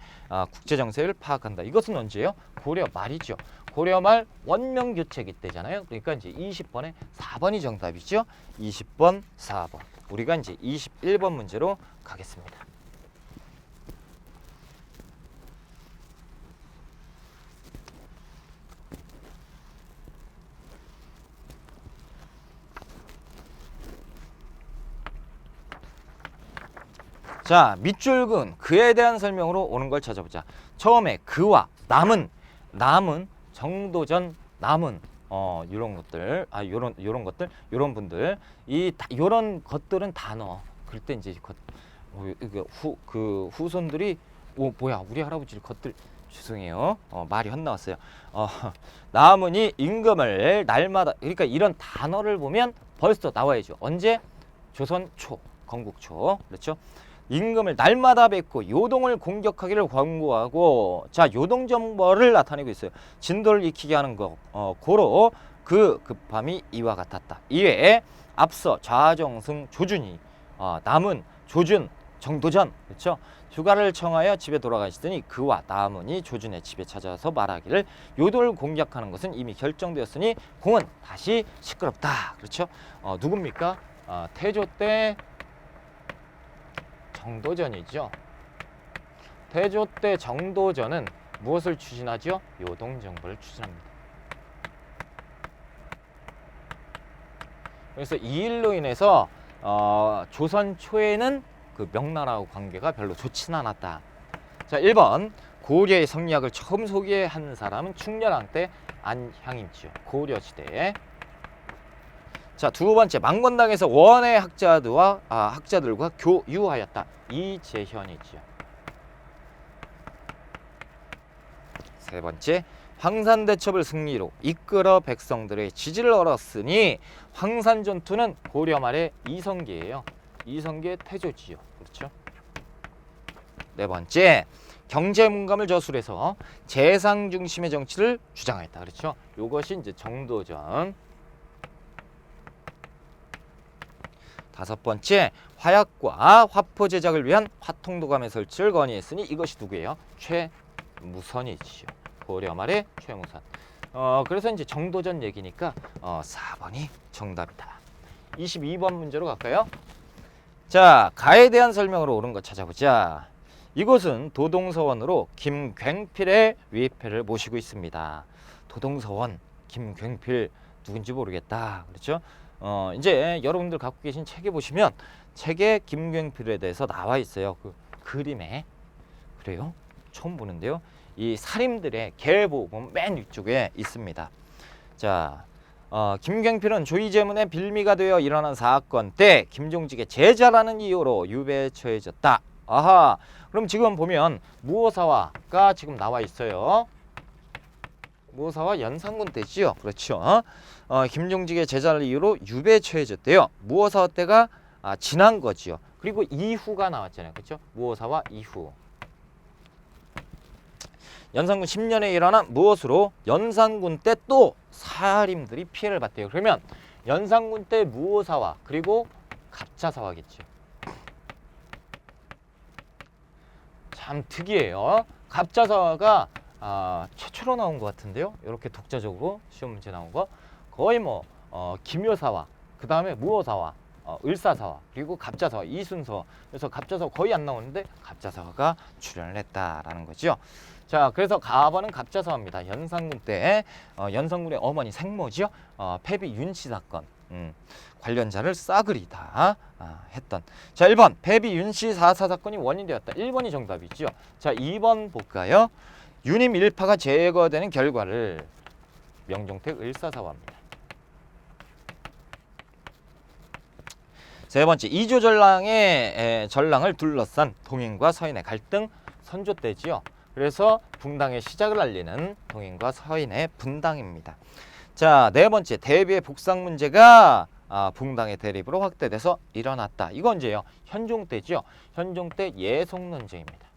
A: 국제정세를 파악한다. 이것은 언제예요? 고려 말이죠. 고려 말 원명교체 이때잖아요. 그러니까 이제 20번에 4번이 정답이죠. 20번, 4번. 우리가 이제 21번 문제로 가겠습니다. 자, 밑줄근 그에 대한 설명으로 오는 걸 찾아보자. 처음에 그와 남은 정도전 남은 이런 것들 요런 것들 요런 분들 요런 것들은 단어 그럴 때 이제 후손들이 뭐야 우리 할아버지를 것들 죄송해요. 말이 헛나왔어요. 남은이 임금을 날마다 그러니까 이런 단어를 보면 벌써 나와야죠. 언제? 조선 초 건국 초 그렇죠. 임금을 날마다 뵙고 요동을 공격하기를 권고하고 자 요동정벌을 나타내고 있어요. 진도를 익히게 하는 거 고로 그 급함이 이와 같았다. 이외에 앞서 좌정승 조준이 남은 조준 정도전 그렇죠. 휴가를 청하여 집에 돌아가시더니 그와 남은이 조준의 집에 찾아서 말하기를 요동을 공격하는 것은 이미 결정되었으니 공은 다시 시끄럽다. 그렇죠. 누굽니까? 태조 때 정도전이죠. 태조 때 정도전은 무엇을 추진하죠? 요동정벌을 추진합니다. 그래서 이 일로 인해서 조선 초에는 그 명나라하고 관계가 별로 좋지는 않았다. 자, 1번 고려의 성리학을 처음 소개한 사람은 충렬왕 때 안향이죠. 고려시대에. 자, 두 번째 망건당에서 원의 학자들과 교유하였다. 이재현이지요. 세 번째, 황산대첩을 승리로 이끌어 백성들의 지지를 얻었으니 황산 전투는 고려 말의 이성계예요. 이성계 태조지요. 그렇죠? 네 번째, 경제 문감을 저술해서 재상 중심의 정치를 주장했다. 그렇죠? 이것이 이제 정도전. 다섯 번째, 화약과 화포 제작을 위한 화통도감의 설치를 건의했으니 이것이 누구예요? 최무선이지요. 고려 말의 최무선. 그래서 이제 정도전 얘기니까 4번이 정답이다. 22번 문제로 갈까요? 자, 가에 대한 설명으로 옳은 것 찾아보자. 이곳은 도동서원으로 김굉필의 위패를 모시고 있습니다. 도동서원, 김굉필 누군지 모르겠다. 그렇죠? 이제 여러분들 갖고 계신 책에 보시면 책에 김굉필에 대해서 나와 있어요. 그 그림에. 그래요? 처음 보는데요. 이 사림들의 계보면 맨 위쪽에 있습니다. 자, 김굉필은 조이제문의 빌미가 되어 일어난 사건 때 김종직의 제자라는 이유로 유배에 처해졌다. 아하, 그럼 지금 보면 무오사화가 지금 나와 있어요. 무오사화 연산군 때지요. 그렇죠. 김종직의 제자를 이유로 유배에 처해졌대요. 무오사화 때가 지난 거지요. 그리고 이후가 나왔잖아요. 그렇죠? 무오사화 이후. 연산군 10년에 일어난 무엇으로 연산군 때 또 사림들이 피해를 봤대요. 그러면 연산군 때 무오사화 그리고 갑자사화겠죠. 참 특이해요. 갑자사화가 최초로 나온 것 같은데요. 이렇게 독자적으로 시험 문제 나온 거 거의 뭐 김효사화, 그 다음에 무오사화, 을사사화, 그리고 갑자사화 이 순서. 그래서 갑자사화 거의 안 나오는데 갑자사화가 출연을 했다라는 거죠. 자, 그래서 가번은 갑자사화입니다. 연산군 때 연산군의 어머니 생모지요. 패비 윤씨 사건 관련자를 싸그리다 했던. 자, 1번 패비 윤씨 사사 사건이 원인이 되었다. 1번이 정답이죠. 자, 2번 볼까요? 유림 일파가 제거되는 결과를 명종택 을사사화입니다. 세 번째, 이조 전랑의 전랑을 둘러싼 동인과 서인의 갈등 선조 때지요. 그래서 붕당의 시작을 알리는 동인과 서인의 분당입니다. 자, 네 번째, 대비의 복상 문제가 붕당의 대립으로 확대돼서 일어났다. 이건 언제예요? 현종 때죠. 현종 때 예송 논쟁입니다.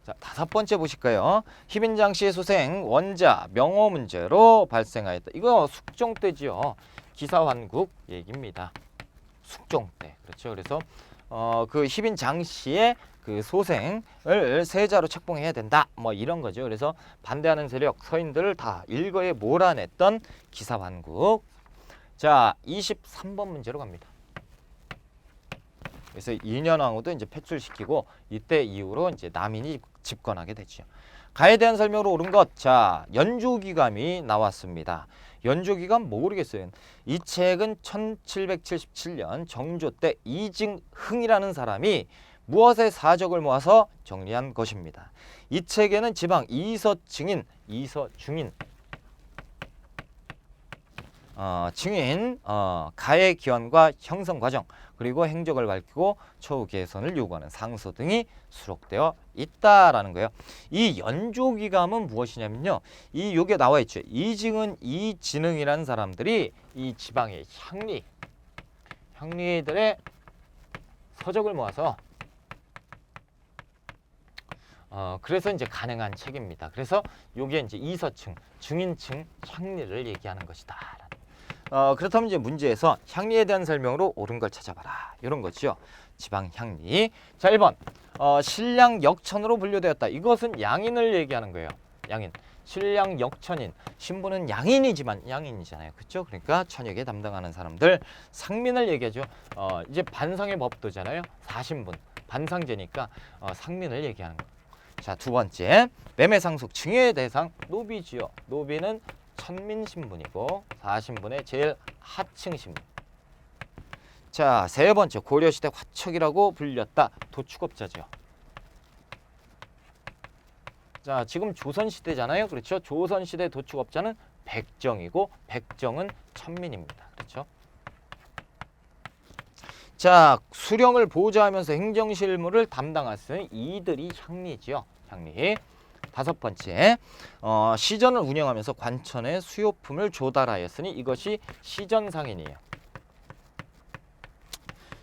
A: 자, 다섯 번째 보실까요? 희빈장씨의 소생 원자 명호 문제로 발생하였다. 이거 숙종 때지요. 기사환국 얘기입니다. 숙종 때. 그렇죠. 그래서 그 희빈장씨의 그 소생을 세자로 책봉해야 된다. 뭐 이런 거죠. 그래서 반대하는 세력 서인들을 다 일거에 몰아냈던 기사환국. 자, 23번 문제로 갑니다. 그래서 인현왕후도 이제 폐출시키고 이때 이후로 이제 남인이 집권하게 되죠. 가에 대한 설명으로 옳은 것. 자, 연조기감이 나왔습니다. 연조기감 모르겠어요. 이 책은 1777년 정조 때 이징흥이라는 사람이 무엇의 사적을 모아서 정리한 것입니다. 이 책에는 지방 이서증인, 증인, 가의 기원과 형성 과정, 그리고 행적을 밝히고 처우 개선을 요구하는 상소 등이 수록되어 있다라는 거예요. 이 연조기감은 무엇이냐면요. 이 요게 나와 있죠. 이징은, 이진흥이라는 사람들이 이 지방의 향리들의 서적을 모아서 그래서 이제 가능한 책입니다. 그래서 요게 이제 이서층, 증인층, 향리를 얘기하는 것이다. 그렇다면 이제 문제에서 향리에 대한 설명으로 옳은 걸 찾아봐라. 이런 거죠. 지방 향리. 자, 1번. 신량 역천으로 분류되었다. 이것은 양인을 얘기하는 거예요. 양인. 신량 역천인. 신부는 양인이지만 양인이잖아요. 그렇죠? 그러니까 천역에 담당하는 사람들 상민을 얘기하죠. 이제 반상의 법도잖아요. 사신분. 반상제니까 상민을 얘기하는 거예요. 자, 두 번째. 매매상속 증여의 대상 노비지요. 노비는 천민 신분이고 사신분의 제일 하층 신분. 자, 세 번째, 고려시대 화척이라고 불렸다. 도축업자죠. 자, 지금 조선시대잖아요. 그렇죠? 조선시대 도축업자는 백정이고 백정은 천민입니다. 그렇죠? 자, 수령을 보좌하면서 행정실무를 담당할 수 있는 이들이 향리지요. 향리. 다섯 번째, 시전을 운영하면서 관천에 수요품을 조달하였으니 이것이 시전상인이에요.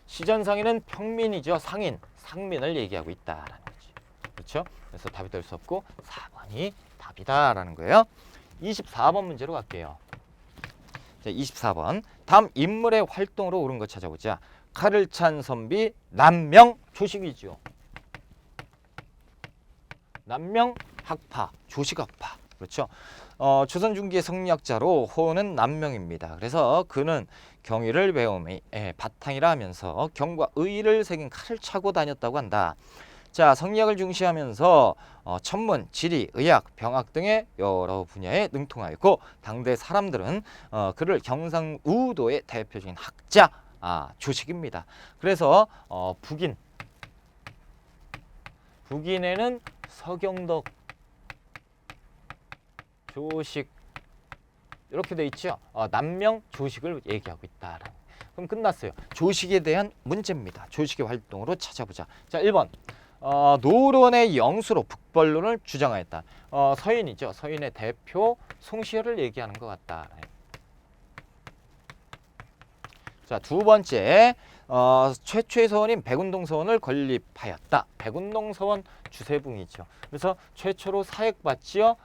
A: 시전상인은 평민이죠. 상인, 상민을 얘기하고 있다라는 거지. 그렇죠? 그래서 답이 될 수 없고 4번이 답이다라는 거예요. 24번 문제로 갈게요. 자, 24번. 다음 인물의 활동으로 옳은 거 찾아보자. 칼을 찬 선비 남명 조식이죠. 남명 학파, 조식학파. 그렇죠. 조선 중기의 성리학자로 호는 남명입니다. 그래서 그는 경의를 배움이 바탕이라 하면서 경과 의를 새긴 칼을 차고 다녔다고 한다. 자, 성리학을 중시하면서 천문, 지리, 의학, 병학 등의 여러 분야에 능통하였고 당대 사람들은 그를 경상우도의 대표적인 학자, 조식입니다. 그래서 북인에는 서경덕, 조식 이렇게 돼 있죠. 남명, 조식을 얘기하고 있다. 그럼 끝났어요. 조식에 대한 문제입니다. 조식의 활동으로 찾아보자. 자, 1번. 노론의 영수로 북벌론을 주장하였다. 서인이죠. 서인의 대표 송시열을 얘기하는 것 같다. 자, 두 번째. 최초의 서원인 백운동 서원을 건립하였다. 백운동 서원 주세붕이죠. 그래서 최초로 사액받지요.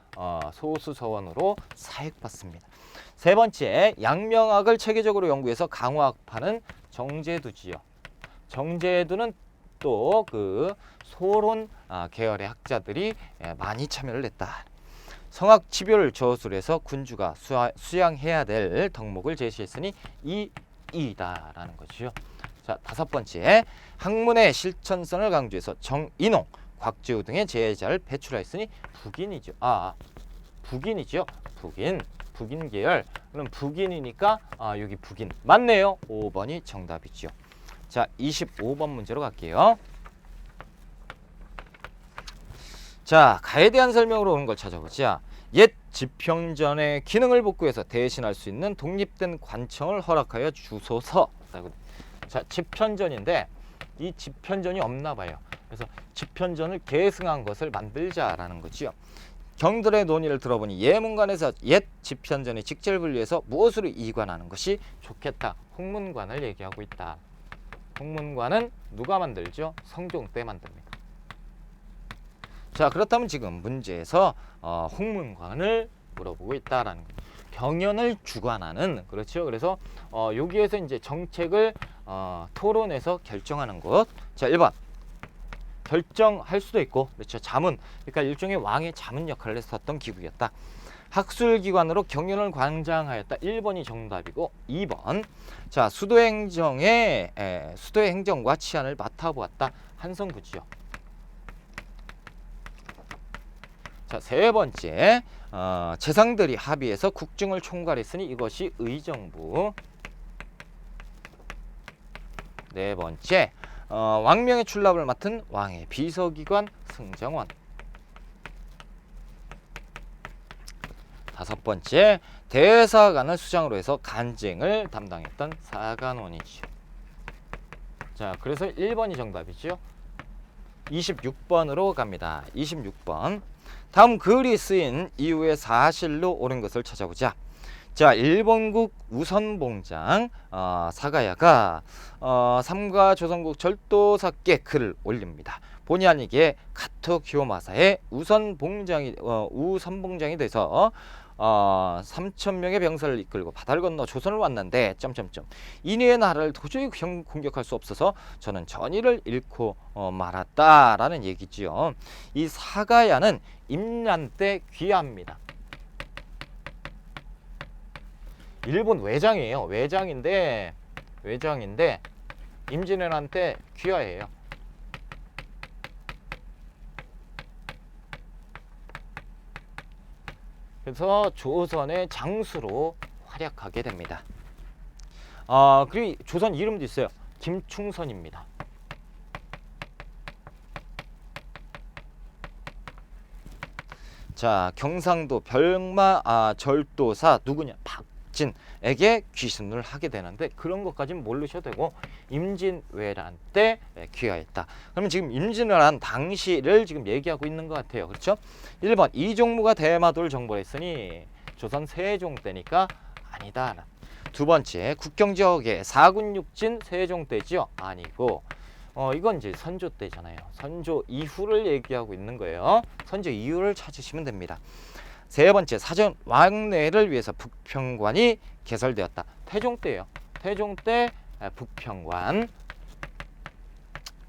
A: 소수 서원으로 사액받습니다. 세 번째, 양명학을 체계적으로 연구해서 강화학파는 정제두지요. 정제두는 또 그 소론 계열의 학자들이 많이 참여를 했다. 성학 지별을 저술해서 군주가 수양해야 될 덕목을 제시했으니 이이다라는 거죠. 자, 다섯 번째, 학문의 실천성을 강조해서 정인홍, 곽재우 등의 제자를 배출하였으니 북인이죠. 북인이죠. 북인 계열. 그럼 북인이니까 여기 북인 맞네요. 5번이 정답이죠. 자, 25번 문제로 갈게요. 자, 가에 대한 설명으로 오는 걸 찾아보자. 옛 집현전의 기능을 복구해서 대신할 수 있는 독립된 관청을 허락하여 주소서. 자, 집현전인데 이 집현전이 없나 봐요. 그래서 집현전을 계승한 것을 만들자라는 거지요. 경들의 논의를 들어보니 예문관에서 옛 집현전의 직제를 분리해서 무엇으로 이관하는 것이 좋겠다. 홍문관을 얘기하고 있다. 홍문관은 누가 만들죠? 성종 때 만듭니다. 자, 그렇다면 지금 문제에서 홍문관을 물어보고 있다라는 거예요. 경연을 주관하는, 그렇죠. 그래서 여기에서 이제 정책을 토론해서 결정하는 것. 자, 1번 결정할 수도 있고, 그렇죠. 자문, 그러니까 일종의 왕의 자문 역할을 했었던 기구였다. 학술기관으로 경연을 관장하였다. 1번이 정답이고 2번. 자, 수도의 행정과 치안을 맡아보았다. 한성구지요. 자, 세 번째, 재상들이 합의해서 국정을 총괄했으니 이것이 의정부. 네 번째, 왕명의 출납을 맡은 왕의 비서기관 승정원. 다섯 번째, 대사관을 수장으로 해서 간쟁을 담당했던 사관원이죠. 자, 그래서 1번이 정답이죠. 26번으로 갑니다. 26번. 다음 글이 쓰인 이후의 사실로 옳은 것을 찾아보자. 자, 일본국 우선봉장 사가야가 삼가 조선국 절도사께 글을 올립니다. 본의 아니게 가토 기요마사의 우선봉장이 돼서 3,000명의 병사를 이끌고 바다를 건너 조선을 왔는데 인위의 나라를 도저히 공격할 수 없어서 저는 전의를 잃고 말았다라는 얘기지요. 이 사가야는 임란 때 귀화합니다. 일본 외장이에요. 외장인데 임진왜란 때 귀화해요. 그래서 조선의 장수로 활약하게 됩니다. 그리고 조선 이름도 있어요. 김충선입니다. 자, 경상도 별마 절도사 누구냐? 육진에게 귀순을 하게 되는데 그런 것까지는 모르셔도 되고 임진왜란 때 귀화했다. 그러면 지금 임진왜란 당시를 지금 얘기하고 있는 것 같아요. 그렇죠? 1번 이종무가 대마도를 정벌했으니 조선 세종 때니까 아니다. 두 번째 국경지역의 사군육진 세종 때죠? 아니고 이건 이제 선조 때잖아요. 선조 이후를 얘기하고 있는 거예요. 선조 이후를 찾으시면 됩니다. 세 번째 사전 왕래를 위해서 북평관이 개설되었다. 태종 때예요. 태종 때 북평관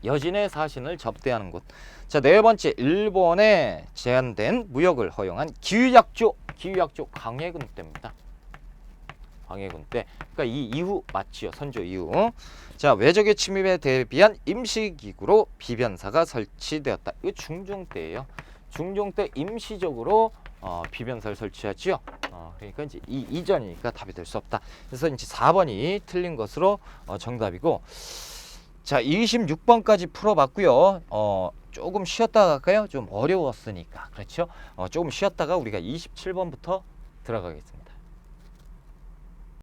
A: 여진의 사신을 접대하는 곳. 자, 네 번째 일본에 제한된 무역을 허용한 기위약조 광해군 때입니다. 광해군 때. 그러니까 이 이후 맞지요. 선조 이후. 자, 외적의 침입에 대비한 임시기구로 비변사가 설치되었다. 이거 중종 때예요. 중종 때 임시적으로 비변사를 설치하지요. 그러니까 이제 이 이전이니까 답이 될 수 없다. 그래서 이제 4번이 틀린 것으로 정답이고. 자, 26번까지 풀어봤고요. 조금 쉬었다가 갈까요? 좀 어려웠으니까. 그렇죠? 조금 쉬었다가 우리가 27번부터 들어가겠습니다.